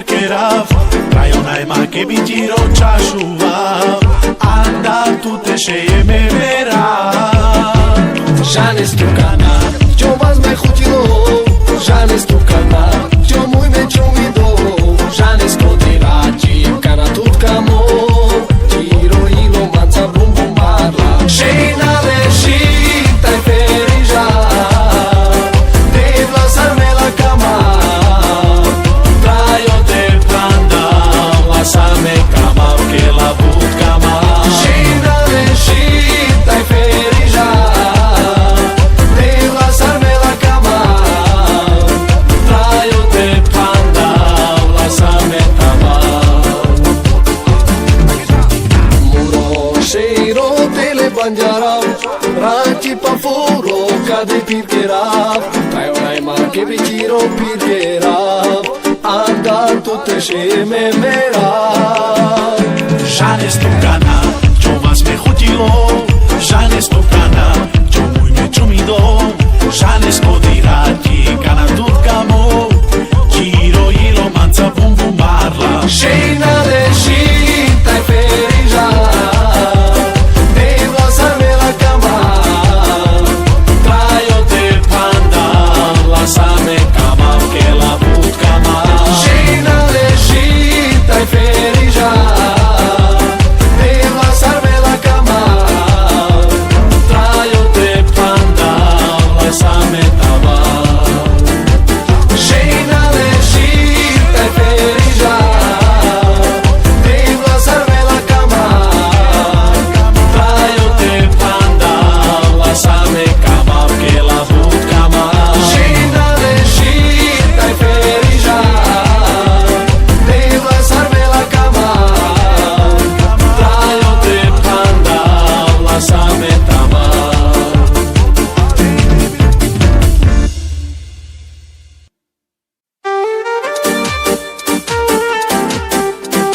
pirkerav Rayonai ma ke bitiro chashuva Anda tu te sheye me vera Žane stukana, čo vás me chutilo Žane stukana, čo môj me čo mi do Žane skodira, čívka na tutkamo Tiro ilo manca bum bum marla Šejna leši, taj periža Devla sam mela kama Trajo te pranda La same kama Kela bud kama Šejna leši, taj periža Devla sam mela kama Trajo te pranda La same kama Muro šeiro tele banjarav Ranchi pa furo kade pirkerav Trajo najma ke bichiro pirkerav Anda tu te sheme merav Žane stukana, čo vás me chutilo Žane stukana, čo môj me čo mi do Žane skodira ti kana tutkamo Čiro ilo manca bum bum marla